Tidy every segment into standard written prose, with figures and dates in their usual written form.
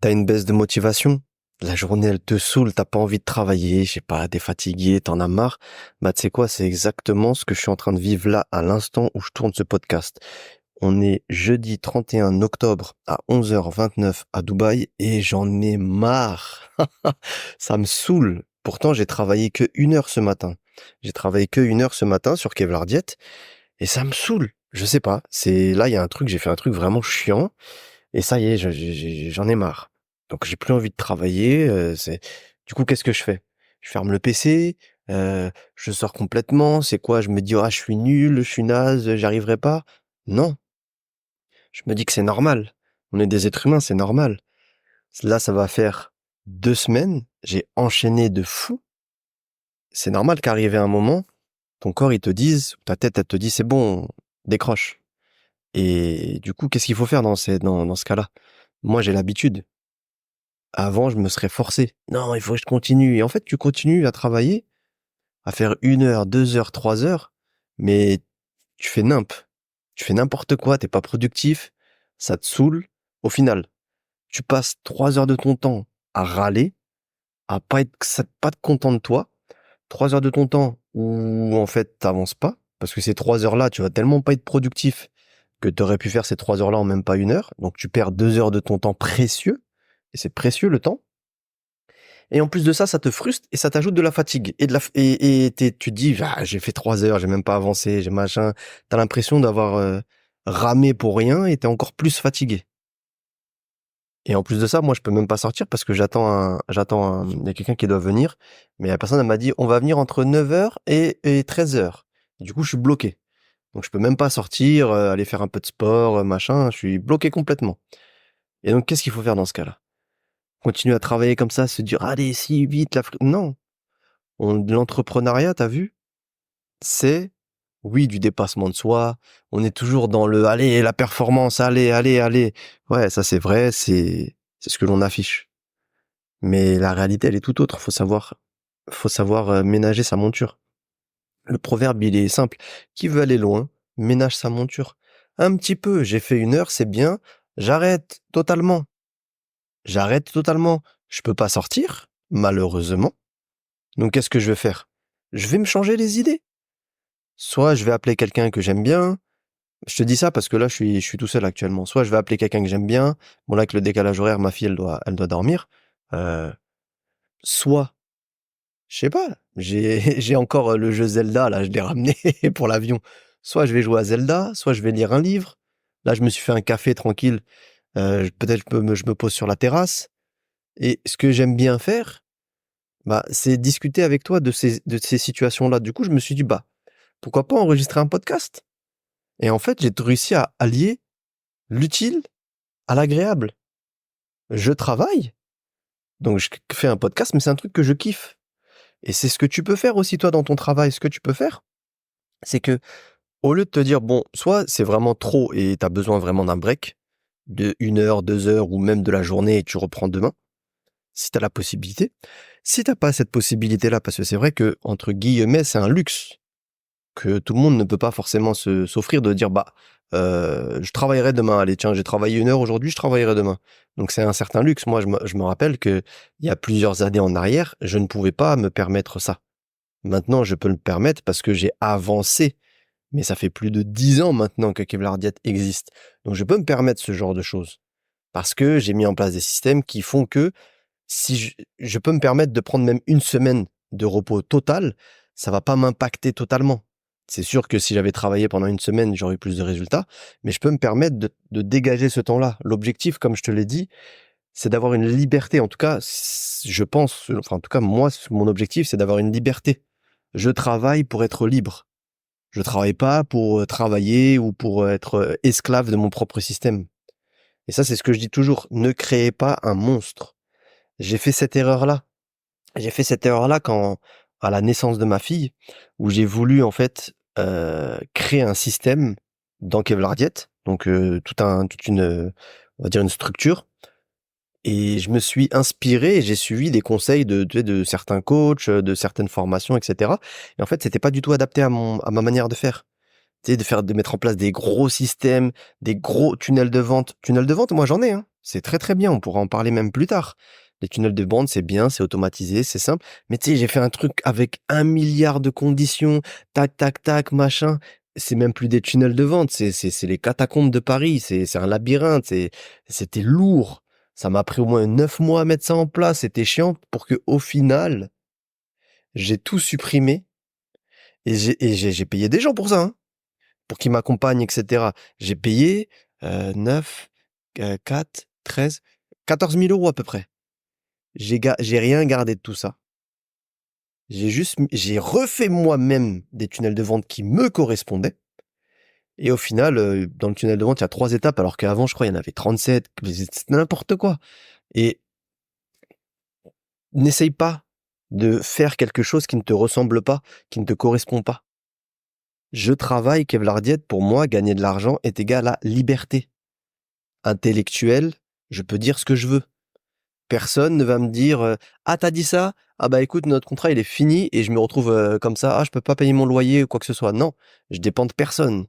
T'as une baisse de motivation, la journée elle te saoule, t'as pas envie de travailler, je sais pas, t'es fatigué, t'en as marre. Bah tu sais quoi, c'est exactement ce que je suis en train de vivre là à l'instant où je tourne ce podcast. On est jeudi 31 octobre à 11h29 à Dubaï et j'en ai marre. Ça me saoule. Pourtant, j'ai travaillé que 1 heure ce matin. J'ai travaillé que 1 heure ce matin sur Kevlar Diet et ça me saoule. Je sais pas. C'est là, il y a un truc, j'ai fait un truc vraiment chiant et ça y est, j'en ai marre. Donc j'ai plus envie de travailler. Du coup, qu'est-ce que je fais? Je ferme le PC. Je sors complètement. C'est quoi? Je me dis, ah, je suis nul, je suis naze, j'y arriverai pas. Non, je me dis que c'est normal. On est des êtres humains, c'est normal. Là, ça va faire 2 semaines. J'ai enchaîné de fou. C'est normal qu'arrivé un moment, ton corps, il te dise, ta tête, elle te dit, c'est bon, décroche. Et du coup, qu'est-ce qu'il faut faire dans ce cas-là? Moi, j'ai l'habitude. Avant, je me serais forcé. Non, il faut que je continue. Et en fait, tu continues à travailler, à faire 1 heure, 2 heures, 3 heures, mais tu fais Tu fais n'importe quoi, t'es pas productif, ça te saoule. Au final, tu passes 3 heures de ton temps à râler, à pas être content de toi. 3 heures de ton temps où, en fait, t'avances pas. Parce que ces 3 heures-là, tu vas tellement pas être productif que t'aurais pu faire ces 3 heures-là en même pas 1 heure. Donc, tu perds 2 heures de ton temps précieux. Et c'est précieux, le temps. Et en plus de ça, ça te frustre et ça t'ajoute de la fatigue. Tu te dis, ah, j'ai fait 3 heures, j'ai même pas avancé, j'ai machin. T'as l'impression d'avoir ramé pour rien et t'es encore plus fatigué. Et en plus de ça, moi, je peux même pas sortir parce que il y a quelqu'un qui doit venir. Mais la personne, elle m'a dit, on va venir entre 9 heures et 13 heures. Du coup, je suis bloqué. Donc, je peux même pas sortir, aller faire un peu de sport, machin. Je suis bloqué complètement. Et donc, qu'est-ce qu'il faut faire dans ce cas-là? Continuer à travailler comme ça, se dire, allez, si, vite, non. L'entrepreneuriat, t'as vu? C'est, oui, du dépassement de soi. On est toujours dans le, allez, la performance, allez, allez, allez. Ouais, ça, c'est vrai, c'est ce que l'on affiche. Mais la réalité, elle est tout autre. Faut savoir ménager sa monture. Le proverbe, il est simple. Qui veut aller loin, ménage sa monture. Un petit peu, j'ai fait 1 heure, c'est bien. J'arrête totalement. J'arrête totalement. Je peux pas sortir, malheureusement. Donc, qu'est-ce que je vais faire? Je vais me changer les idées. Soit je vais appeler quelqu'un que j'aime bien. Je te dis ça parce que là, je suis tout seul actuellement. Soit je vais appeler quelqu'un que j'aime bien. Bon, là, avec le décalage horaire, ma fille, elle doit dormir. Euh, soit Je sais pas, j'ai encore le jeu Zelda, là, je l'ai ramené pour l'avion. Soit je vais jouer à Zelda, soit je vais lire un livre. Là, je me suis fait un café tranquille. Peut-être je me pose sur la terrasse. Et ce que j'aime bien faire, bah, c'est discuter avec toi de ces situations-là. Du coup, je me suis dit, bah, pourquoi pas enregistrer un podcast? Et en fait, j'ai réussi à allier l'utile à l'agréable. Je travaille, donc je fais un podcast, mais c'est un truc que je kiffe. Et c'est ce que tu peux faire aussi, toi, dans ton travail. Ce que tu peux faire, c'est que au lieu de te dire, bon, soit c'est vraiment trop et tu as besoin vraiment d'un break de 1 heure, 2 heures ou même de la journée et tu reprends demain, si tu as la possibilité. Si t'as pas cette possibilité-là, parce que c'est vrai que, entre guillemets, c'est un luxe que tout le monde ne peut pas forcément s'offrir de dire, bah, je travaillerai demain. Allez, tiens, j'ai travaillé 1 heure aujourd'hui, je travaillerai demain. Donc c'est un certain luxe. Moi, je me rappelle que il y a plusieurs années en arrière, je ne pouvais pas me permettre ça. Maintenant, je peux le permettre parce que j'ai avancé, mais ça fait plus de 10 ans maintenant que Kevlar Diet existe. Donc je peux me permettre ce genre de choses. Parce que j'ai mis en place des systèmes qui font que si je peux me permettre de prendre même 1 semaine de repos total, ça va pas m'impacter totalement. C'est sûr que si j'avais travaillé pendant 1 semaine, j'aurais eu plus de résultats, mais je peux me permettre de dégager ce temps-là. L'objectif, comme je te l'ai dit, c'est d'avoir une liberté. En tout cas, je pense, enfin en tout cas moi, mon objectif, c'est d'avoir une liberté. Je travaille pour être libre. Je travaille pas pour travailler ou pour être esclave de mon propre système. Et ça, c'est ce que je dis toujours. Ne créez pas un monstre. J'ai fait cette erreur-là. J'ai fait cette erreur-là quand, à la naissance de ma fille, où j'ai voulu, en fait, créer un système dans Kevlar Diet. Donc, on va dire une structure. Et je me suis inspiré et j'ai suivi des conseils de certains coachs, de certaines formations, etc. Et en fait, c'était pas du tout adapté à ma manière de faire. Tu sais, de mettre en place des gros systèmes, des gros tunnels de vente. Tunnels de vente, moi j'en ai, hein. C'est très très bien, on pourra en parler même plus tard. Les tunnels de vente, c'est bien, c'est automatisé, c'est simple. Mais tu sais, j'ai fait un truc avec 1 milliard de conditions, tac, tac, tac, machin. C'est même plus des tunnels de vente, c'est les catacombes de Paris, c'est un labyrinthe, c'était lourd. Ça m'a pris au moins 9 mois à mettre ça en place, c'était chiant pour que au final, j'ai tout supprimé et j'ai payé des gens pour ça, hein, pour qu'ils m'accompagnent, etc. J'ai payé 9, 4, 13, 14 000 euros à peu près. J'ai rien gardé de tout ça. J'ai refait moi-même des tunnels de vente qui me correspondaient. Et au final, dans le tunnel de vente, il y a 3 étapes, alors qu'avant, je crois, il y en avait 37. C'est n'importe quoi. Et n'essaye pas de faire quelque chose qui ne te ressemble pas, qui ne te correspond pas. Je travaille, Kevlar Diet, pour moi, gagner de l'argent est égal à liberté. Intellectuelle, je peux dire ce que je veux. Personne ne va me dire ah t'as dit ça, ah bah écoute notre contrat il est fini et je me retrouve comme ça, ah je peux pas payer mon loyer ou quoi que ce soit. Non, je dépends de personne.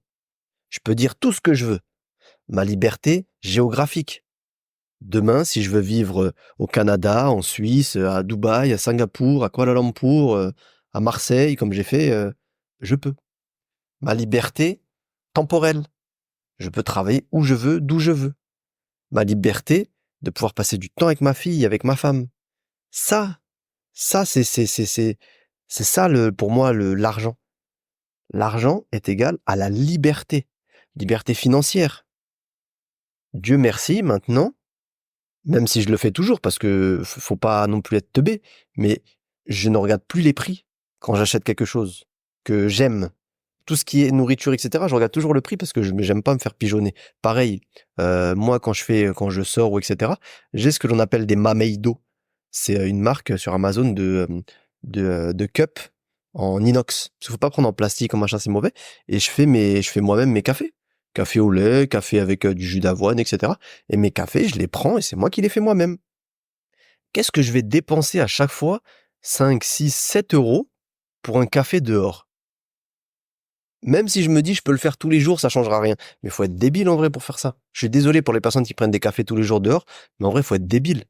Je peux dire tout ce que je veux. Ma liberté géographique. Demain, si je veux vivre au Canada, en Suisse, à Dubaï, à Singapour, à Kuala Lumpur, à Marseille, comme j'ai fait, je peux. Ma liberté temporelle. Je peux travailler où je veux, d'où je veux. Ma liberté de pouvoir passer du temps avec ma fille, avec ma femme. Ça, ça, c'est ça pour moi l'argent. L'argent est égal à la liberté. Liberté financière. Dieu merci, maintenant, même si je le fais toujours parce que faut pas non plus être teubé, mais je ne regarde plus les prix quand j'achète quelque chose que j'aime. Tout ce qui est nourriture, etc., je regarde toujours le prix parce que j'aime pas me faire pigeonner. Pareil, moi, quand je sors ou etc., j'ai ce que l'on appelle des Mameido. C'est une marque sur Amazon de cup en inox. Parce qu'il faut pas prendre en plastique, en machin, c'est mauvais. Et je fais moi-même mes cafés. Café au lait, café avec du jus d'avoine, etc. Et mes cafés, je les prends et c'est moi qui les fais moi-même. Qu'est-ce que je vais dépenser à chaque fois 5, 6, 7 euros pour un café dehors? Même si je me dis je peux le faire tous les jours, ça changera rien. Mais faut être débile en vrai pour faire ça. Je suis désolé pour les personnes qui prennent des cafés tous les jours dehors, mais en vrai, faut être débile.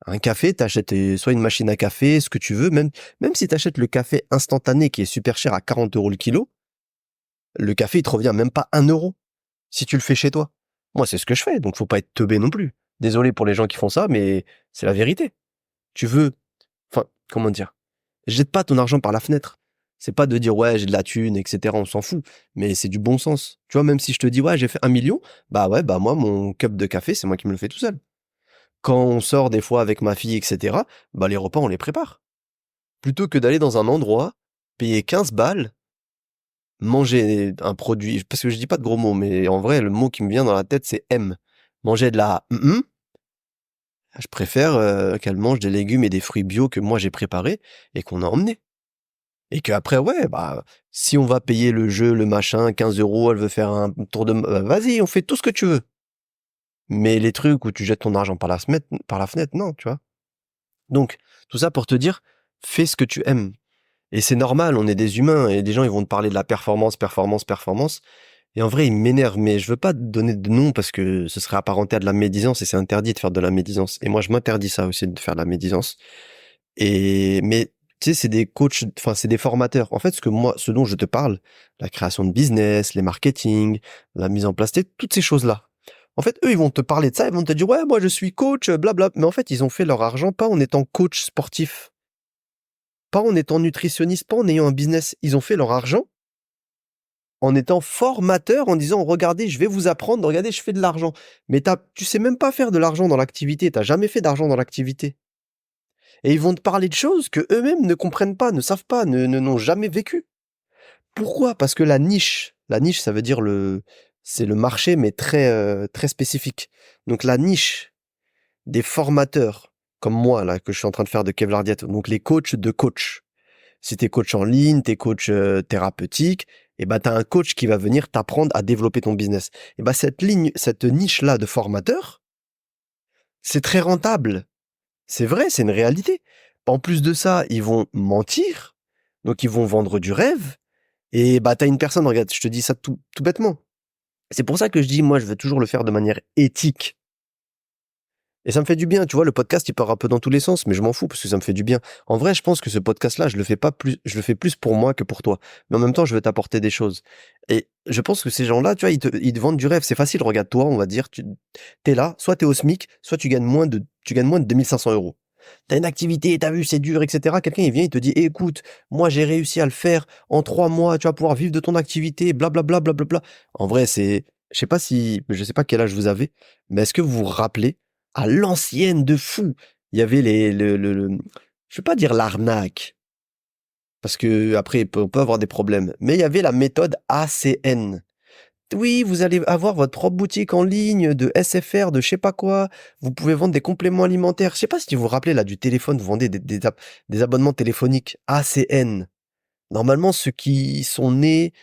Un café, t'achètes soit une machine à café, ce que tu veux, même si t'achètes le café instantané qui est super cher à 40 euros le kilo, le café, il te revient même pas 1 euro si tu le fais chez toi. Moi, c'est ce que je fais, donc faut pas être teubé non plus. Désolé pour les gens qui font ça, mais c'est la vérité. Tu veux, enfin, comment dire? Jette pas ton argent par la fenêtre. C'est pas de dire ouais j'ai de la thune, etc. On s'en fout. Mais c'est du bon sens. Tu vois, même si je te dis ouais j'ai fait 1 million, bah ouais, bah moi mon cup de café, c'est moi qui me le fais tout seul. Quand on sort des fois avec ma fille, etc., bah les repas on les prépare. Plutôt que d'aller dans un endroit, payer 15 balles, manger un produit, parce que je dis pas de gros mots, mais en vrai le mot qui me vient dans la tête c'est M. Manger de la je préfère qu'elle mange des légumes et des fruits bio que moi j'ai préparés et qu'on a emmenés. Et qu'après, ouais, bah, si on va payer le jeu, le machin, 15 euros, elle veut faire un tour vas-y, on fait tout ce que tu veux. Mais les trucs où tu jettes ton argent par la fenêtre, non, tu vois. Donc, tout ça pour te dire, fais ce que tu aimes. Et c'est normal, on est des humains, et des gens, ils vont te parler de la performance, performance, performance. Et en vrai, ils m'énervent, mais je veux pas te donner de nom parce que ce serait apparenté à de la médisance et c'est interdit de faire de la médisance. Et moi, je m'interdis ça aussi de faire de la médisance. Mais tu sais, c'est des coachs, enfin, c'est des formateurs. En fait, ce dont je te parle, la création de business, les marketing, la mise en place, toutes ces choses-là. En fait, eux, ils vont te parler de ça, ils vont te dire, ouais, moi, je suis coach, blabla. Mais en fait, ils ont fait leur argent pas en étant coach sportif, pas en étant nutritionniste, pas en ayant un business. Ils ont fait leur argent en étant formateur, en disant, regardez, je vais vous apprendre, regardez, je fais de l'argent. Mais tu sais même pas faire de l'argent dans l'activité, t'as jamais fait d'argent dans l'activité. Et ils vont te parler de choses que eux-mêmes ne comprennent pas, ne savent pas, n'ont jamais vécu. Pourquoi? Parce que la niche, ça veut dire c'est le marché, mais très spécifique. Donc la niche des formateurs, comme moi, là, que je suis en train de faire de Kevlar Diet, donc les coachs de coach. Si t'es coach en ligne, t'es coach thérapeutique, et ben t'as un coach qui va venir t'apprendre à développer ton business. Et ben cette niche-là de formateurs, c'est très rentable. C'est vrai, c'est une réalité. En plus de ça, ils vont mentir, donc ils vont vendre du rêve, et bah t'as une personne, regarde, je te dis ça tout bêtement. C'est pour ça que je dis, moi, je veux toujours le faire de manière éthique. Et ça me fait du bien, tu vois, le podcast, il part un peu dans tous les sens, mais je m'en fous parce que ça me fait du bien. En vrai, je pense que ce podcast-là, je le fais plus pour moi que pour toi. Mais en même temps, je veux t'apporter des choses. Et je pense que ces gens-là, tu vois, ils te vendent du rêve. C'est facile, regarde toi, on va dire, t'es là, soit t'es au SMIC, soit tu gagnes moins de 2 500 euros. T'as une activité, t'as vu, c'est dur, etc. Quelqu'un, il vient, il te dit, écoute, moi, j'ai réussi à le faire en 3 mois, tu vas pouvoir vivre de ton activité, blablabla, blablabla. En vrai, je sais pas quel âge vous avez, mais est-ce que vous vous rappelez, à l'ancienne de fou, il y avait je vais pas dire l'arnaque, parce que après, on peut avoir des problèmes, mais il y avait la méthode ACN. Oui, vous allez avoir votre propre boutique en ligne de SFR, de je sais pas quoi. Vous pouvez vendre des compléments alimentaires. Je sais pas si vous vous rappelez là du téléphone, vous vendez des abonnements téléphoniques ACN. Normalement, ceux qui sont nés,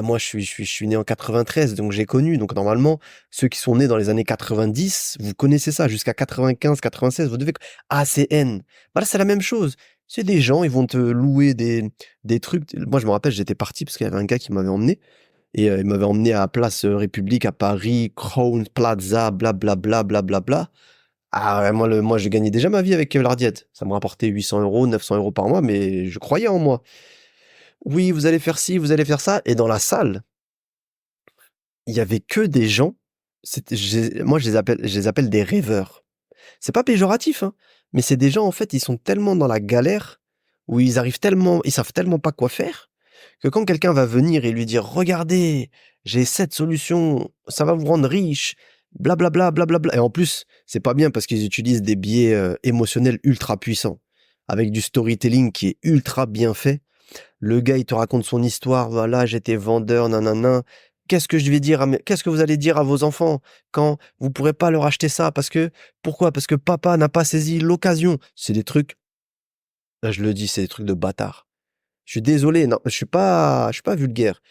moi je suis né en 93, donc j'ai connu. Donc normalement, ceux qui sont nés dans les années 90, vous connaissez ça, jusqu'à 95, 96, vous devez ACN. Voilà, c'est la même chose. C'est des gens, ils vont te louer des trucs. Moi, je me rappelle, j'étais parti parce qu'il y avait un gars qui m'avait emmené. Et il m'avait emmené à Place République à Paris, Crown Plaza, blablabla, blablabla. Ah ouais, moi j'ai gagné déjà ma vie avec Kevlar Diet. Ça me rapportait 800 euros, 900 euros par mois, mais je croyais en moi. Oui, vous allez faire ci, vous allez faire ça. Et dans la salle, il y avait que des gens. Moi, je les appelle des rêveurs. C'est pas péjoratif, hein, mais c'est des gens, en fait, ils sont tellement dans la galère, où ils savent tellement pas quoi faire, que quand quelqu'un va venir et lui dire, regardez, j'ai cette solution, ça va vous rendre riche, blablabla, blablabla. Et en plus, c'est pas bien parce qu'ils utilisent des biais émotionnels ultra puissants, avec du storytelling qui est ultra bien fait. Le gars, il te raconte son histoire, voilà, j'étais vendeur, nanana. Qu'est-ce que vous allez dire à vos enfants quand vous pourrez pas leur acheter ça pourquoi? Parce que papa n'a pas saisi l'occasion. C'est des trucs, là, je le dis, c'est des trucs de bâtard. Je suis désolé, non, je suis pas vulgaire.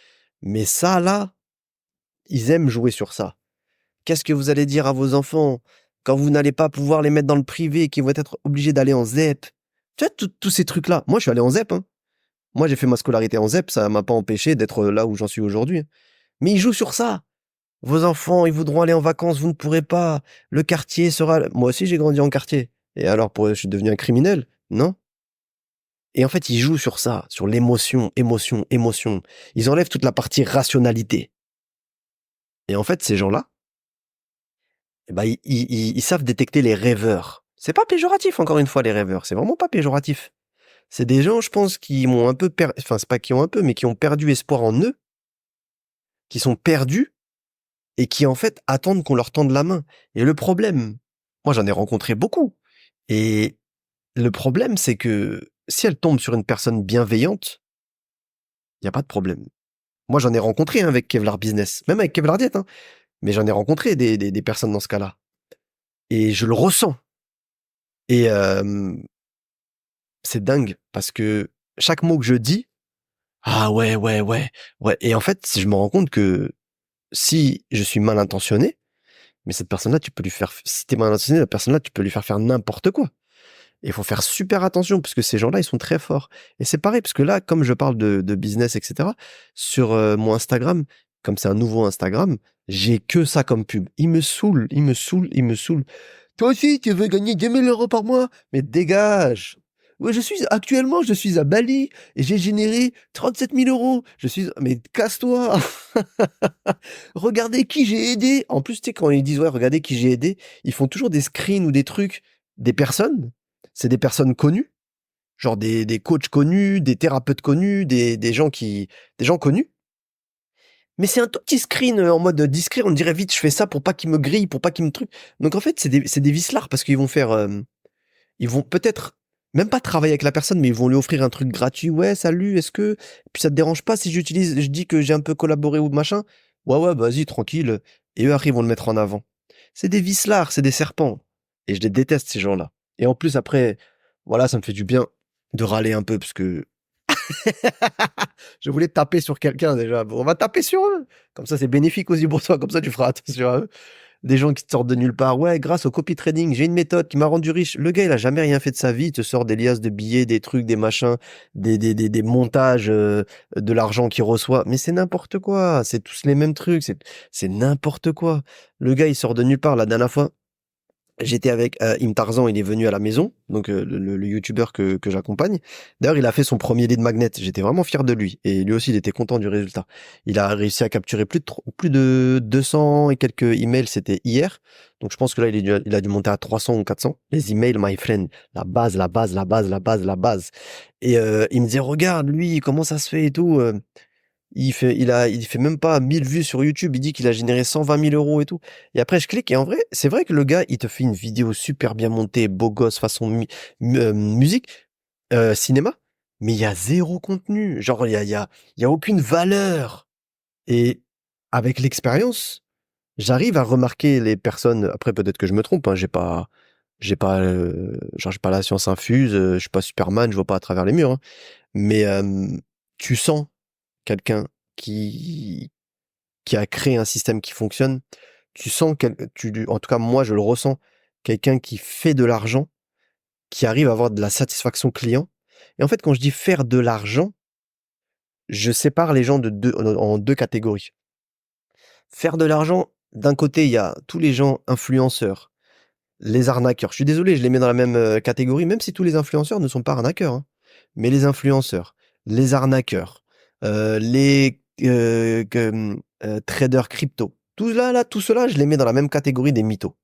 Mais ça, là, ils aiment jouer sur ça. Qu'est-ce que vous allez dire à vos enfants quand vous n'allez pas pouvoir les mettre dans le privé et qu'ils vont être obligés d'aller en ZEP? Tu vois, tous ces trucs-là. Moi, je suis allé en ZEP, hein. Moi, j'ai fait ma scolarité en ZEP, ça m'a pas empêché d'être là où j'en suis aujourd'hui. Mais ils jouent sur ça. Vos enfants, ils voudront aller en vacances, vous ne pourrez pas. Le quartier sera... Moi aussi, j'ai grandi en quartier. Et alors, je suis devenu un criminel? Non. Et en fait, ils jouent sur ça, sur l'émotion, émotion, émotion. Ils enlèvent toute la partie rationalité. Et en fait, ces gens-là, eh ben, ils savent détecter les rêveurs. C'est pas péjoratif, encore une fois, les rêveurs. C'est vraiment pas péjoratif. C'est des gens, je pense, qui m'ont un peu enfin, c'est pas qui ont un peu, mais qui ont perdu espoir en eux, qui sont perdus et qui, en fait, attendent qu'on leur tende la main. Et le problème, moi, j'en ai rencontré beaucoup. Et le problème, c'est que si elle tombe sur une personne bienveillante, il y a pas de problème. Moi, j'en ai rencontré hein, avec Kevlar Business, même avec Kevlar Diet, hein, mais j'en ai rencontré des personnes dans ce cas-là. Et je le ressens. Et c'est dingue parce que chaque mot que je dis, ah ouais, ouais, ouais, ouais. Et en fait, je me rends compte que si je suis mal intentionné, mais cette personne-là, si t'es mal intentionné, la personne-là, tu peux lui faire faire n'importe quoi. Et il faut faire super attention parce que ces gens-là, ils sont très forts. Et c'est pareil, parce que là, comme je parle de business, etc., sur mon Instagram, comme c'est un nouveau Instagram, j'ai que ça comme pub. Il me saoule, il me saoule, il me saoule. Toi aussi, tu veux gagner 2 000 euros par mois? Mais dégage! Ouais, actuellement, je suis à Bali et j'ai généré 37 000 euros. Mais casse-toi! Regardez qui j'ai aidé. En plus, tu sais, quand ils disent, ouais, regardez qui j'ai aidé, ils font toujours des screens ou des trucs des personnes. C'est des personnes connues. Genre des coachs connus, des thérapeutes connus, des gens connus. Mais c'est un tout petit screen en mode discret. On dirait vite, je fais ça pour pas qu'ils me grillent, pour pas qu'ils me truc. Donc en fait, c'est des vicelards parce qu'ils vont faire, ils vont peut-être même pas travailler avec la personne, mais ils vont lui offrir un truc gratuit. Ouais, salut, puis ça te dérange pas si je dis que j'ai un peu collaboré ou machin? Ouais, ouais, bah, vas-y, tranquille. Et eux, après, ils vont le mettre en avant. C'est des vicelards, c'est des serpents. Et je les déteste, ces gens-là. Et en plus, après, voilà, ça me fait du bien de râler un peu parce que je voulais taper sur quelqu'un déjà. Bon, on va taper sur eux. Comme ça, c'est bénéfique aussi pour toi. Comme ça, tu feras attention à eux. Des gens qui te sortent de nulle part. Ouais, grâce au copy trading, j'ai une méthode qui m'a rendu riche. Le gars, il a jamais rien fait de sa vie. Il te sort des liasses de billets, des trucs, des machins, des montages, de l'argent qu'il reçoit. Mais c'est n'importe quoi. C'est tous les mêmes trucs. C'est n'importe quoi. Le gars, il sort de nulle part. La dernière fois, J'étais avec Im Tarzan, il est venu à la maison, donc le youtubeur que j'accompagne. D'ailleurs, il a fait son premier lead magnet. J'étais vraiment fier de lui. Et lui aussi, il était content du résultat. Il a réussi à capturer plus de 200 et quelques emails, c'était hier. Donc je pense que là, il a dû monter à 300 ou 400. Les emails, my friend, la base, la base, la base, la base, la base. Et il me disait, regarde, lui, comment ça se fait et tout. Il fait même pas 1000 vues sur YouTube, il dit qu'il a généré 120 000 euros et tout. Et après, je clique et en vrai, c'est vrai que le gars, il te fait une vidéo super bien montée, beau gosse, façon musique, cinéma, mais il y a zéro contenu. Genre, il y a aucune valeur. Et avec l'expérience, j'arrive à remarquer les personnes. Après, peut-être que je me trompe, hein, j'ai pas la science infuse, je suis pas Superman, je vois pas à travers les murs, hein. Mais tu sens quelqu'un qui qui a créé un système qui fonctionne, tu sens en tout cas moi je le ressens, quelqu'un qui fait de l'argent, qui arrive à avoir de la satisfaction client. Et en fait, quand je dis faire de l'argent, je sépare les gens en deux catégories. Faire de l'argent, d'un côté, il y a tous les gens influenceurs, les arnaqueurs. Je suis désolé, je les mets dans la même catégorie, même si tous les influenceurs ne sont pas arnaqueurs, hein. Mais les influenceurs, les arnaqueurs, traders crypto, tout cela, je les mets dans la même catégorie des mythos.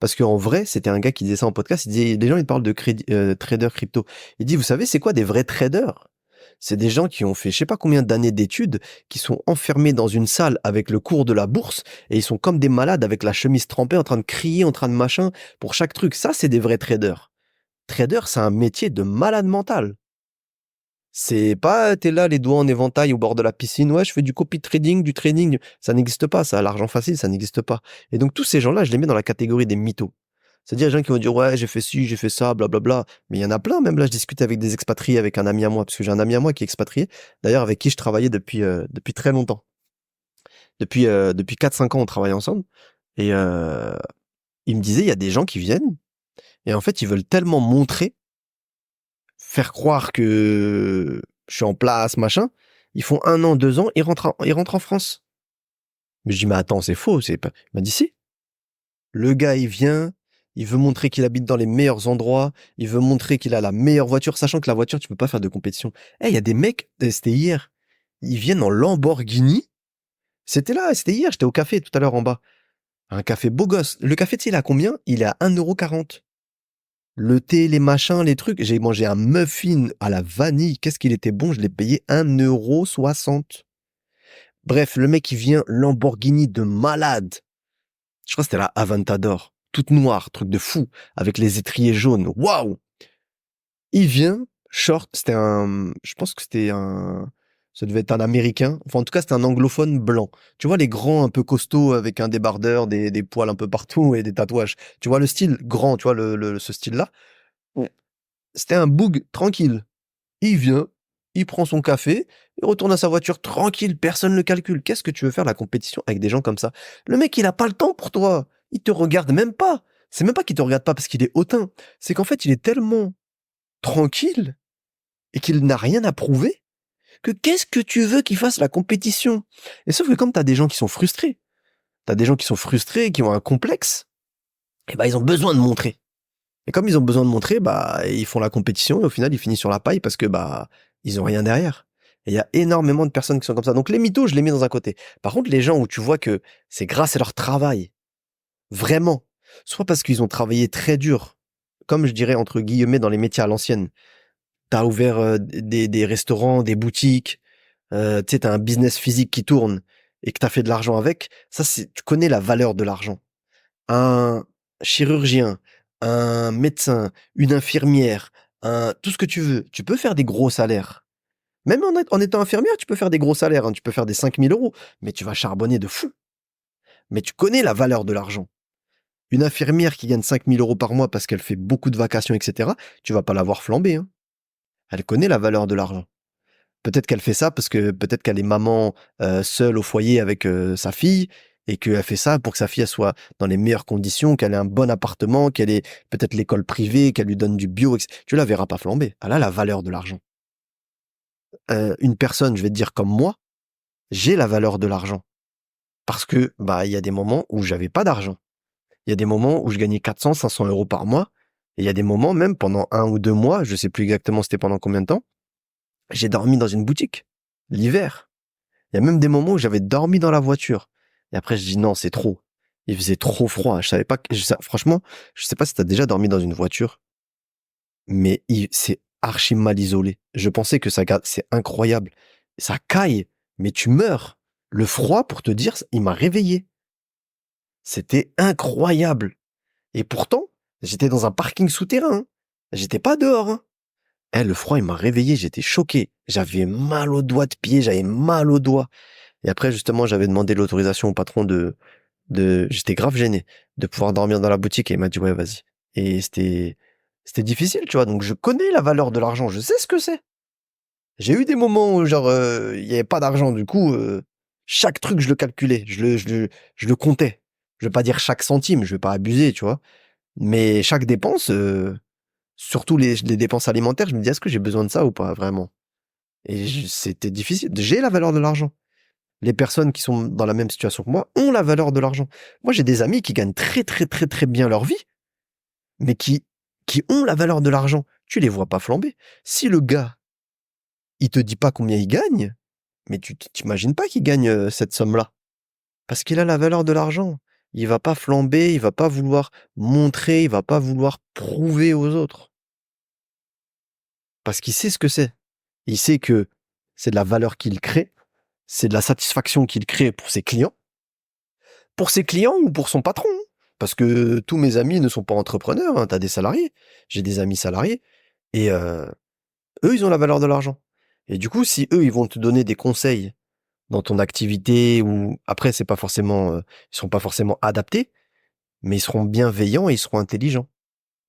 Parce qu'en vrai, c'était un gars qui disait ça en podcast. Il disait, les gens, ils parlent de traders crypto. Il dit, vous savez, c'est quoi des vrais traders? C'est des gens qui ont fait je sais pas combien d'années d'études, qui sont enfermés dans une salle avec le cours de la bourse, et ils sont comme des malades avec la chemise trempée, en train de crier, en train de machin, pour chaque truc. Ça, c'est des vrais traders. Trader, c'est un métier de malade mental. C'est pas, t'es là, les doigts en éventail au bord de la piscine. Ouais, je fais du copy trading, du trading. Ça n'existe pas, ça. L'argent facile, ça n'existe pas. Et donc, tous ces gens-là, je les mets dans la catégorie des mythos. C'est-à-dire, les gens qui vont dire, ouais, j'ai fait ci, j'ai fait ça, blablabla. Mais il y en a plein. Même là, je discute avec des expatriés, avec un ami à moi, parce que j'ai un ami à moi qui est expatrié. D'ailleurs, avec qui je travaillais depuis très longtemps. Depuis 4-5 ans, on travaille ensemble. Et il me disait, il y a des gens qui viennent, et en fait, ils veulent tellement montrer, faire croire que je suis en place, machin. Ils font 1 an, 2 ans, ils rentrent en France. Mais je dis, mais attends, c'est faux, c'est pas. Il m'a dit, si. Le gars, il vient, il veut montrer qu'il habite dans les meilleurs endroits, il veut montrer qu'il a la meilleure voiture, sachant que la voiture, tu peux pas faire de compétition. Eh, il y a des mecs, c'était hier, ils viennent en Lamborghini. C'était hier, j'étais au café tout à l'heure en bas. Un café beau gosse. Le café, tu sais, il a combien? Il est à 1,40 €. Le thé, les machins, les trucs. J'ai mangé un muffin à la vanille. Qu'est-ce qu'il était bon, je l'ai payé 1,60 €. Bref, le mec, il vient Lamborghini de malade. Je crois que c'était la Aventador. Toute noire, truc de fou. Avec les étriers jaunes. Waouh! Il vient, short, je pense que ça devait être un Américain. Enfin, en tout cas, c'était un anglophone blanc. Tu vois, les grands un peu costauds avec un débardeur, des poils un peu partout et des tatouages. Tu vois le style grand, tu vois ce style-là? Ouais. C'était un boug tranquille. Il vient, il prend son café, il retourne à sa voiture tranquille, personne ne le calcule. Qu'est-ce que tu veux faire la compétition avec des gens comme ça? Le mec, il a pas le temps pour toi. Il te regarde même pas. C'est même pas qu'il te regarde pas parce qu'il est hautain. C'est qu'en fait, il est tellement tranquille et qu'il n'a rien à prouver que qu'est-ce que tu veux qu'il fasse la compétition? Et sauf que comme t'as des gens qui sont frustrés, t'as des gens qui sont frustrés et qui ont un complexe, et bah, ils ont besoin de montrer. Et comme ils ont besoin de montrer, bah, ils font la compétition et au final, ils finissent sur la paille parce que, bah, ils ont rien derrière. Et il y a énormément de personnes qui sont comme ça. Donc les mythos, je les mets dans un côté. Par contre, les gens où tu vois que c'est grâce à leur travail, vraiment, soit parce qu'ils ont travaillé très dur, comme je dirais entre guillemets dans les métiers à l'ancienne. T'as ouvert des restaurants, des boutiques, tu sais, t'as un business physique qui tourne et que t'as fait de l'argent avec. Ça, tu connais la valeur de l'argent. Un chirurgien, un médecin, une infirmière, tout ce que tu veux. Tu peux faire des gros salaires. Même en étant infirmière, tu peux faire des gros salaires, hein. Tu peux faire des 5 000 €, mais tu vas charbonner de fou. Mais tu connais la valeur de l'argent. Une infirmière qui gagne 5 000 € par mois parce qu'elle fait beaucoup de vacations, etc., tu vas pas la voir flamber, hein. Elle connaît la valeur de l'argent. Peut-être qu'elle fait ça parce que peut-être qu'elle est maman seule au foyer avec sa fille et qu'elle fait ça pour que sa fille elle soit dans les meilleures conditions, qu'elle ait un bon appartement, qu'elle ait peut-être l'école privée, qu'elle lui donne du bio, etc. Tu la verras pas flamber. Elle a la valeur de l'argent. Une personne, je vais te dire comme moi, j'ai la valeur de l'argent parce que bah il y a des moments où j'avais pas d'argent. Il y a des moments où je gagnais 400, 500 euros par mois. Et il y a des moments, même pendant 1 ou 2 mois, je sais plus exactement c'était pendant combien de temps, j'ai dormi dans une boutique. L'hiver. Il y a même des moments où j'avais dormi dans la voiture. Et après, je dis non, c'est trop. Il faisait trop froid. Je savais pas franchement, je sais pas si t'as déjà dormi dans une voiture, mais c'est archi mal isolé. Je pensais que ça garde, c'est incroyable. Ça caille, mais tu meurs. Le froid, pour te dire, il m'a réveillé. C'était incroyable. Et pourtant, j'étais dans un parking souterrain, hein. J'étais pas dehors, hein. Le froid, il m'a réveillé, j'étais choqué. J'avais mal aux doigts de pied, j'avais mal aux doigts. Et après, justement, j'avais demandé l'autorisation au patron j'étais grave gêné de pouvoir dormir dans la boutique et il m'a dit, ouais, vas-y. Et c'était difficile, tu vois. Donc, je connais la valeur de l'argent, je sais ce que c'est. J'ai eu des moments où, genre, il y avait pas d'argent, du coup, chaque truc, je le calculais, je le comptais. Je vais pas dire chaque centime, je vais pas abuser, tu vois. Mais chaque dépense, surtout les dépenses alimentaires, je me dis: «Est-ce que j'ai besoin de ça ou pas vraiment?» Et c'était difficile. J'ai la valeur de l'argent. Les personnes qui sont dans la même situation que moi ont la valeur de l'argent. Moi, j'ai des amis qui gagnent très, très, très, très bien leur vie, mais qui ont la valeur de l'argent. Tu les vois pas flamber. Si le gars, il te dit pas combien il gagne, mais tu t'imagines pas qu'il gagne, cette somme-là. Parce qu'il a la valeur de l'argent. Il va pas flamber, il va pas vouloir montrer, il va pas vouloir prouver aux autres. Parce qu'il sait ce que c'est. Il sait que c'est de la valeur qu'il crée, c'est de la satisfaction qu'il crée pour ses clients ou pour son patron. Parce que tous mes amis ne sont pas entrepreneurs, hein, tu des salariés. J'ai des amis salariés et eux, ils ont la valeur de l'argent. Et du coup, si eux, ils vont te donner des conseils dans ton activité ou après c'est pas forcément, ils seront pas forcément adaptés, mais ils seront bienveillants et ils seront intelligents.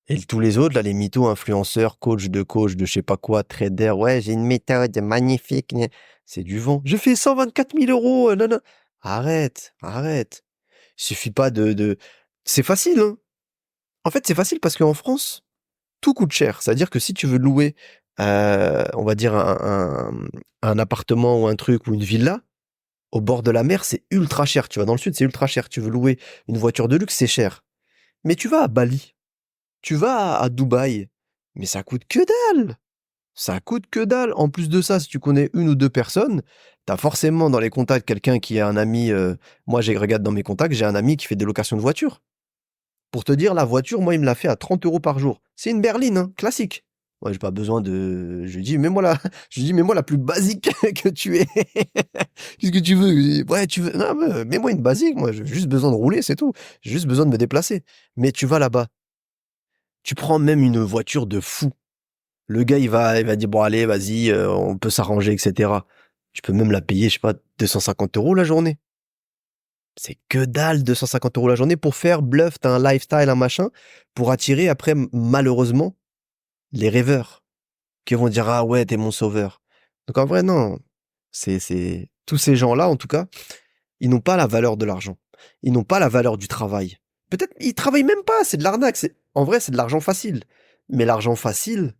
Et tous les autres, là, les mythos, influenceurs, coach de je sais pas quoi, trader, ouais, j'ai une méthode magnifique, c'est du vent. Je fais 124 000 euros, non, non. Arrête, arrête. Il suffit pas c'est facile, hein. En fait, c'est facile parce qu'en France, tout coûte cher. C'est-à-dire que si tu veux louer, on va dire un appartement ou un truc ou une villa, au bord de la mer, c'est ultra cher. Tu vas dans le sud, c'est ultra cher. Tu veux louer une voiture de luxe, c'est cher. Mais tu vas à Bali, tu vas à Dubaï, mais ça coûte que dalle. Ça coûte que dalle. En plus de ça, si tu connais une ou deux personnes, t'as forcément dans les contacts quelqu'un qui a un ami. Moi, regarde dans mes contacts, j'ai un ami qui fait des locations de voitures. Pour te dire, la voiture, moi, il me l'a fait à 30 euros par jour. C'est une berline, hein, classique. Moi, j'ai pas besoin de. Je lui dis, mets-moi la. Je lui dis, mets-moi la plus basique que tu aies. Qu'est-ce que tu veux? Ouais, tu veux. Non, mais mets-moi une basique. Moi, j'ai juste besoin de rouler, c'est tout. J'ai juste besoin de me déplacer. Mais tu vas là-bas. Tu prends même une voiture de fou. Le gars, il va dire, bon, allez, vas-y, on peut s'arranger, etc. Tu peux même la payer, je sais pas, 250 euros la journée. C'est que dalle, 250 euros la journée pour faire bluff, t'as un lifestyle, un machin, pour attirer après, malheureusement, les rêveurs, qui vont dire, ah ouais, t'es mon sauveur. Donc en vrai, non. Tous ces gens-là, en tout cas, ils n'ont pas la valeur de l'argent. Ils n'ont pas la valeur du travail. Peut-être, ils travaillent même pas, c'est de l'arnaque. En vrai, c'est de l'argent facile. Mais l'argent facile,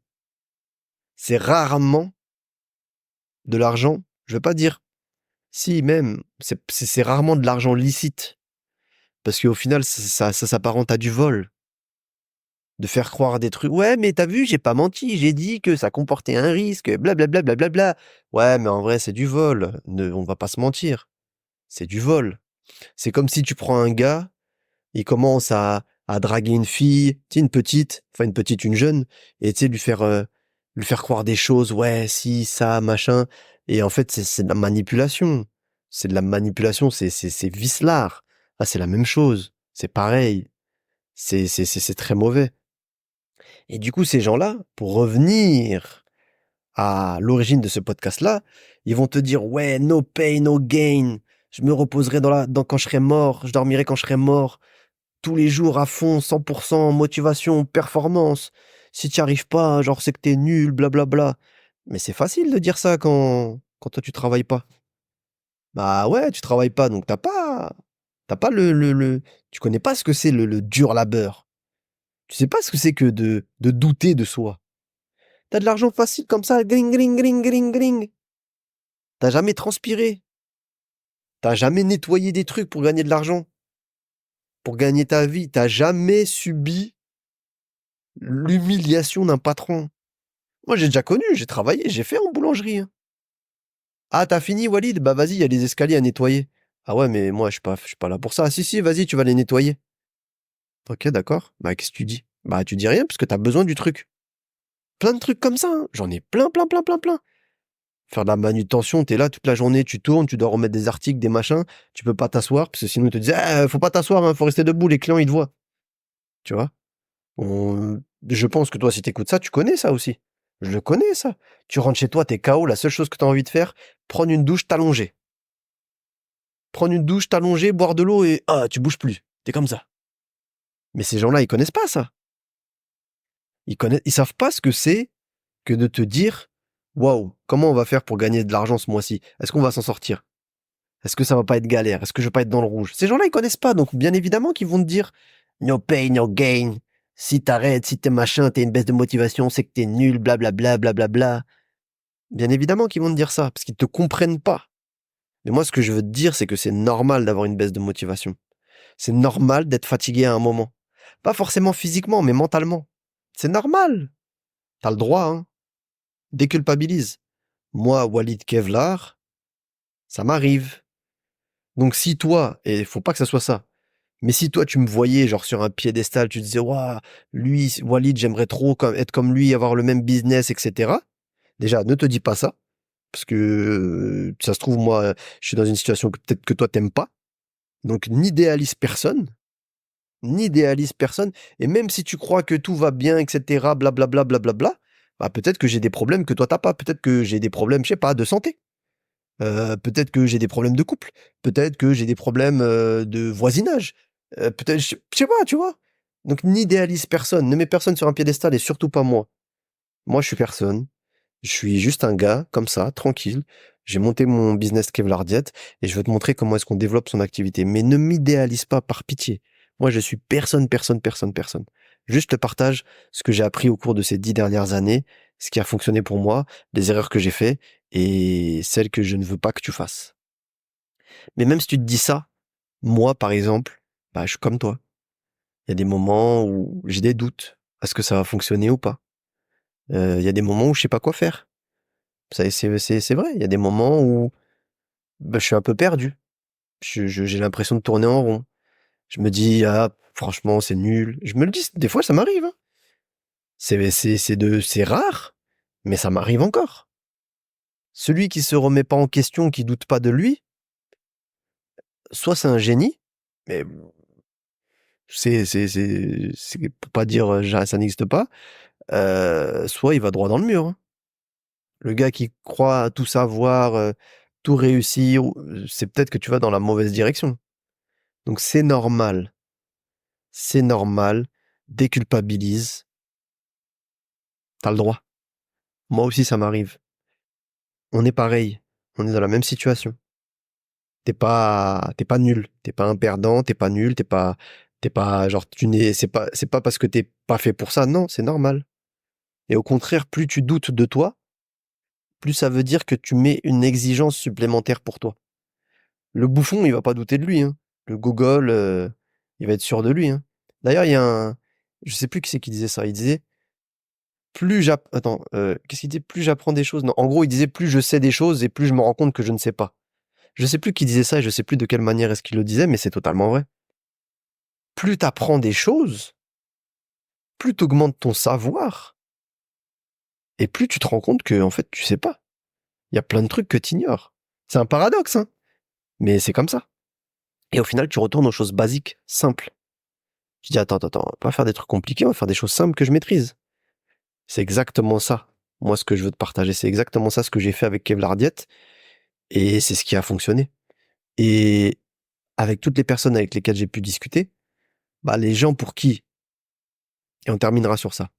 c'est rarement de l'argent, je veux pas dire, si même, c'est rarement de l'argent licite. Parce qu'au final, ça s'apparente à du vol. De faire croire des trucs. Ouais, mais t'as vu, j'ai pas menti, j'ai dit que ça comportait un risque, blablabla, blablabla. Ouais, mais en vrai, c'est du vol. On va pas se mentir. C'est du vol. C'est comme si tu prends un gars, il commence à draguer une fille, tu sais, une petite, enfin une petite, une jeune, et tu sais, lui faire croire des choses, ouais, si, ça, machin. Et en fait, c'est de la manipulation. C'est de la manipulation, c'est vicelard. Ah, c'est la même chose. C'est pareil. C'est très mauvais. Et du coup, ces gens-là, pour revenir à l'origine de ce podcast-là, ils vont te dire, ouais, no pain, no gain. Je me reposerai quand je serai mort, je dormirai quand je serai mort. Tous les jours à fond, 100%, motivation, performance. Si tu n'y arrives pas, genre c'est que t'es nul, blablabla. Mais c'est facile de dire ça quand toi tu travailles pas. Bah ouais, tu travailles pas, donc t'as pas tu connais pas ce que c'est le dur labeur. Tu sais pas ce que c'est que de douter de soi. T'as de l'argent facile comme ça, gring, gring, gring, gring, gring. T'as jamais transpiré. T'as jamais nettoyé des trucs pour gagner de l'argent. pour gagner ta vie. T'as jamais subi l'humiliation d'un patron. Moi, j'ai déjà connu, j'ai travaillé, j'ai fait en boulangerie, hein. Ah, t'as fini, Walid? Bah, vas-y, il y a les escaliers à nettoyer. Ah ouais, mais moi, je suis pas là pour ça. Ah, si, si, vas-y, tu vas les nettoyer. Ok, d'accord. Bah, qu'est-ce que tu dis? Bah, tu dis rien parce que t'as besoin du truc. Plein de trucs comme ça, hein. J'en ai plein, plein, plein, plein, plein. Faire de la manutention, t'es là toute la journée, tu tournes, tu dois remettre des articles, des machins, tu peux pas t'asseoir, parce que sinon ils te disent, ah, faut pas t'asseoir, hein, faut rester debout, les clients ils te voient. Tu vois? Je pense que toi, si t'écoutes ça, tu connais ça aussi. Je le connais, ça. Tu rentres chez toi, t'es KO, la seule chose que t'as envie de faire, prendre une douche, t'allonger. Prendre une douche, t'allonger, boire de l'eau et, ah, tu bouges plus. T'es comme ça. Mais ces gens-là, ils connaissent pas ça. Ils savent pas ce que c'est que de te dire, waouh, comment on va faire pour gagner de l'argent ce mois-ci? Est-ce qu'on va s'en sortir? Est-ce que ça va pas être galère? Est-ce que je vais pas être dans le rouge? Ces gens-là, ils connaissent pas, donc bien évidemment qu'ils vont te dire no pain, no gain. Si t'arrêtes, si t'es machin, t'es une baisse de motivation, c'est que t'es nul, blablabla, blablabla. Bien évidemment qu'ils vont te dire ça, parce qu'ils te comprennent pas. Mais moi, ce que je veux te dire, c'est que c'est normal d'avoir une baisse de motivation. C'est normal d'être fatigué à un moment. Pas forcément physiquement, mais mentalement. C'est normal. T'as le droit, hein. Déculpabilise. Moi, Walid Kevlar, ça m'arrive. Donc si toi, et faut pas que ça soit ça, mais si toi tu me voyais genre sur un piédestal, tu disais waouh, lui, Walid, j'aimerais trop être comme lui, avoir le même business, etc. Déjà, ne te dis pas ça, parce que ça se trouve moi, je suis dans une situation que peut-être que toi t'aimes pas. Donc n'idéalise personne, et même si tu crois que tout va bien, etc. Blablabla, blablabla, bah peut-être que j'ai des problèmes que toi t'as pas, peut-être que j'ai des problèmes, je sais pas, de santé. Peut-être que j'ai des problèmes de couple, peut-être que j'ai des problèmes de voisinage, peut-être, je sais pas, tu vois. Donc n'idéalise personne, ne mets personne sur un piédestal et surtout pas moi. Moi, je suis personne. Je suis juste un gars comme ça, tranquille. J'ai monté mon business Kevlar Diet et je veux te montrer comment est-ce qu'on développe son activité. Mais ne m'idéalise pas par pitié. Moi, je suis personne, personne, personne, personne. Juste te partage ce que j'ai appris au cours de ces 10 dernières années, ce qui a fonctionné pour moi, les erreurs que j'ai fait et celles que je ne veux pas que tu fasses. Mais même si tu te dis ça, moi, par exemple, bah, je suis comme toi. Il y a des moments où j'ai des doutes. Est-ce que ça va fonctionner ou pas? Il y a des moments où je sais pas quoi faire. Ça, c'est vrai. Il y a des moments où bah, je suis un peu perdu. J'ai l'impression de tourner en rond. Je me dis, ah, franchement, c'est nul. Je me le dis, des fois, ça m'arrive, hein. C'est rare, mais ça m'arrive encore. Celui qui se remet pas en question, qui doute pas de lui, soit c'est un génie, mais pour pas dire ça n'existe pas, soit il va droit dans le mur, hein. Le gars qui croit tout savoir, tout réussir, c'est peut-être que tu vas dans la mauvaise direction. Donc c'est normal, déculpabilise, t'as le droit. Moi aussi ça m'arrive. On est pareil, on est dans la même situation. T'es pas nul, t'es pas un perdant, t'es pas nul, t'es pas genre c'est pas parce que t'es pas fait pour ça, non, c'est normal. Et au contraire, plus tu doutes de toi, plus ça veut dire que tu mets une exigence supplémentaire pour toi. Le bouffon, il va pas douter de lui, hein. Le gogol, il va être sûr de lui, hein. D'ailleurs, il y a je sais plus qui c'est qui disait ça. Il disait attends, qu'est-ce qu'il disait? Plus j'apprends des choses. Non, en gros, il disait plus je sais des choses et plus je me rends compte que je ne sais pas. Je sais plus qui disait ça et je sais plus de quelle manière est-ce qu'il le disait, mais c'est totalement vrai. Plus tu apprends des choses, plus tu augmentes ton savoir et plus tu te rends compte que en fait, tu sais pas. Il y a plein de trucs que tu ignores. C'est un paradoxe, hein, mais c'est comme ça. Et au final, tu retournes aux choses basiques, simples. Tu dis attends, on va pas faire des trucs compliqués, on va faire des choses simples que je maîtrise. C'est exactement ça. Moi, ce que je veux te partager, c'est exactement ça ce que j'ai fait avec Kevlar Diet et c'est ce qui a fonctionné. Et avec toutes les personnes avec lesquelles j'ai pu discuter, bah, les gens pour qui, et on terminera sur ça,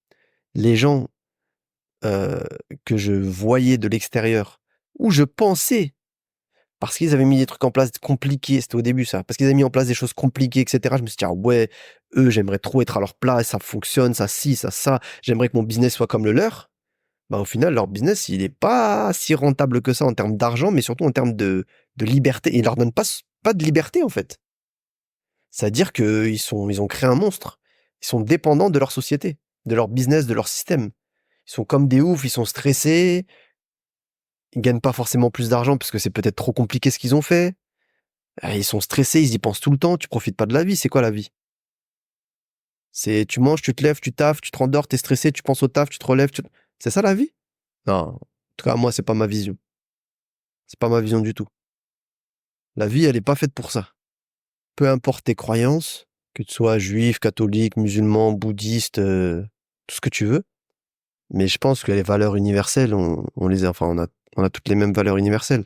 les gens euh, que je voyais de l'extérieur, où je pensais, parce qu'ils avaient mis des trucs en place compliqués, c'était au début ça, parce qu'ils avaient mis en place des choses compliquées, etc. Je me suis dit, ah ouais, eux, j'aimerais trop être à leur place, ça fonctionne, ça ci, ça, j'aimerais que mon business soit comme le leur. Bah, au final, leur business, il est pas si rentable que ça en termes d'argent, mais surtout en termes de liberté. Ils leur donnent pas de liberté, en fait. C'est-à-dire ils ont créé un monstre. Ils sont dépendants de leur société, de leur business, de leur système. Ils sont comme des oufs, ils sont stressés, ils gagnent pas forcément plus d'argent parce que c'est peut-être trop compliqué ce qu'ils ont fait. Ils sont stressés, ils y pensent tout le temps, tu profites pas de la vie, c'est quoi la vie? C'est tu manges, tu te lèves, tu taffes, tu te rendors, t'es stressé, tu penses au taf, tu te relèves, c'est ça la vie? Non, en tout cas moi c'est pas ma vision. C'est pas ma vision du tout. La vie elle est pas faite pour ça. Peu importe tes croyances, que tu sois juif, catholique, musulman, bouddhiste, tout ce que tu veux, mais je pense que les valeurs universelles, on les a, enfin on a toutes les mêmes valeurs universelles.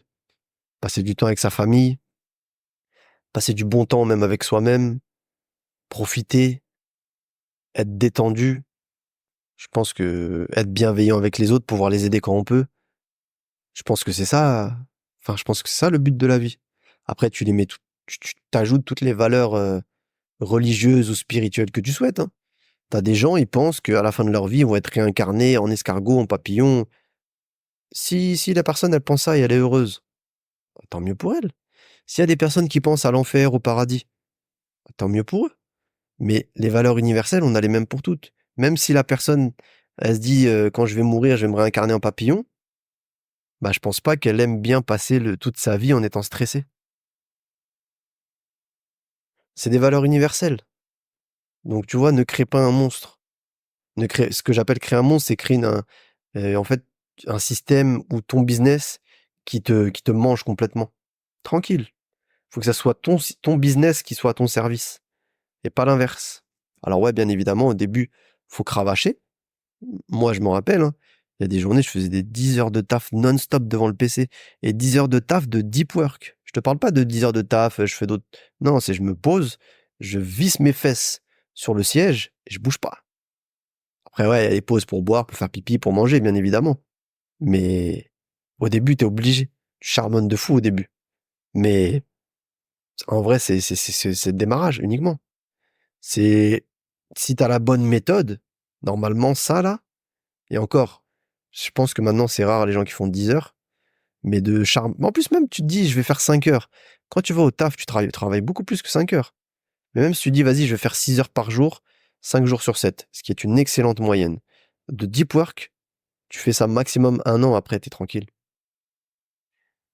Passer du temps avec sa famille, passer du bon temps même avec soi-même, profiter, être détendu. Je pense que être bienveillant avec les autres, pouvoir les aider quand on peut. Je pense que c'est ça. Enfin, je pense que c'est ça le but de la vie. Après, tu les mets tu t'ajoutes toutes les valeurs religieuses ou spirituelles que tu souhaites. Hein. T'as des gens, ils pensent qu'à la fin de leur vie, ils vont être réincarnés en escargot, en papillon. Si la personne, elle pense ça et elle est heureuse, tant mieux pour elle. S'il y a des personnes qui pensent à l'enfer, au paradis, tant mieux pour eux. Mais les valeurs universelles, on a les mêmes pour toutes. Même si la personne, elle se dit, quand je vais mourir, je vais me réincarner en papillon, bah, je pense pas qu'elle aime bien passer toute sa vie en étant stressée. C'est des valeurs universelles. Donc, tu vois, ne crée pas un monstre. Ce que j'appelle créer un monstre, c'est créer en fait, un système ou ton business qui te mange complètement. Tranquille. Faut que ça soit ton business qui soit à ton service et pas l'inverse. Alors ouais, bien évidemment, au début, faut cravacher. Moi, je m'en rappelle, hein. Il y a des journées, je faisais des 10 heures de taf non-stop devant le PC et 10 heures de taf de deep work. Je te parle pas de 10 heures de taf, je fais d'autres. Non, c'est je me pose, je visse mes fesses sur le siège et je bouge pas. Après, ouais, il y a les pauses pour boire, pour faire pipi, pour manger, bien évidemment. Mais au début, t'es obligé. Tu charbonnes de fou au début. Mais en vrai, c'est le démarrage uniquement. C'est si t'as la bonne méthode, normalement, ça là, et encore, je pense que maintenant c'est rare les gens qui font 10 heures, mais en plus même tu te dis je vais faire 5 heures. Quand tu vas au taf, tu travailles beaucoup plus que 5 heures. Mais même si tu dis vas-y je vais faire 6 heures par jour, 5 jours sur 7, ce qui est une excellente moyenne. De deep work, tu fais ça maximum 1 an, après t'es tranquille.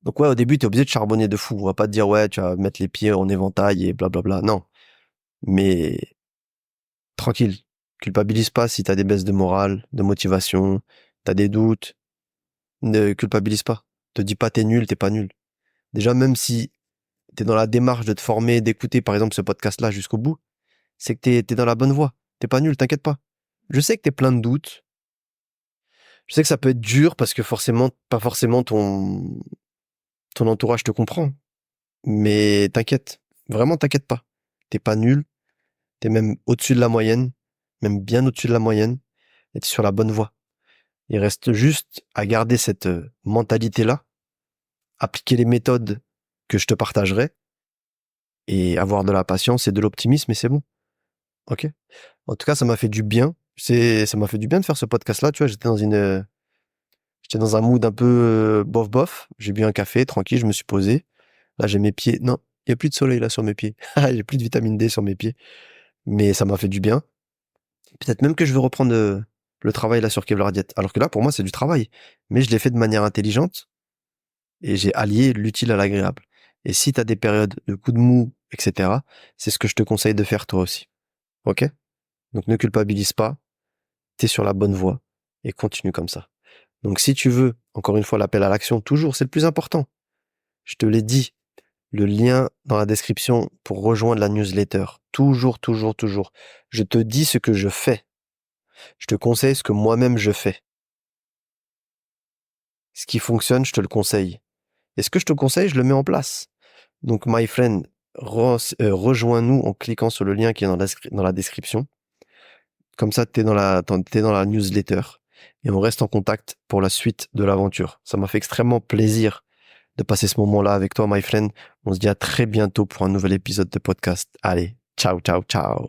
Donc ouais, au début t'es obligé de charbonner de fou. On va pas te dire ouais tu vas mettre les pieds en éventail et blablabla. Non. Mais tranquille. Culpabilise pas si t'as des baisses de morale, de motivation, t'as des doutes. Ne culpabilise pas. Te dis pas t'es nul, t'es pas nul. Déjà, même si t'es dans la démarche de te former, d'écouter par exemple ce podcast-là jusqu'au bout, c'est que t'es dans la bonne voie. T'es pas nul, t'inquiète pas. Je sais que t'es plein de doutes. Je sais que ça peut être dur parce que pas forcément ton entourage te comprend. Mais t'inquiète. Vraiment, t'inquiète pas. T'es pas nul. T'es même au-dessus de la moyenne. Même bien au-dessus de la moyenne. Et t'es sur la bonne voie. Il reste juste à garder cette mentalité-là, appliquer les méthodes que je te partagerai et avoir de la patience et de l'optimisme et c'est bon. Ok. En tout cas, ça m'a fait du bien. Ça m'a fait du bien de faire ce podcast-là. Tu vois, j'étais dans un mood un peu bof bof. J'ai bu un café, tranquille, je me suis posé. Là, j'ai mes pieds. Non, il y a plus de soleil là sur mes pieds. J'ai plus de vitamine D sur mes pieds. Mais ça m'a fait du bien. Peut-être même que je vais reprendre le travail là sur Kevlar Diet. Alors que là, pour moi, c'est du travail. Mais je l'ai fait de manière intelligente et j'ai allié l'utile à l'agréable. Et si tu as des périodes de coups de mou, etc., c'est ce que je te conseille de faire toi aussi. Ok? Donc ne culpabilise pas, t'es sur la bonne voie et continue comme ça. Donc si tu veux, encore une fois, l'appel à l'action, toujours, c'est le plus important. Je te l'ai dit, le lien dans la description pour rejoindre la newsletter. Toujours, toujours, toujours. Je te dis ce que je fais. Je te conseille ce que moi-même je fais. Ce qui fonctionne, je te le conseille. Et ce que je te conseille, je le mets en place. Donc, my friend, rejoins-nous en cliquant sur le lien qui est dans la description. Comme ça, t'es dans la newsletter et on reste en contact pour la suite de l'aventure. Ça m'a fait extrêmement plaisir de passer ce moment-là avec toi, my friend. On se dit à très bientôt pour un nouvel épisode de podcast. Allez, ciao, ciao, ciao.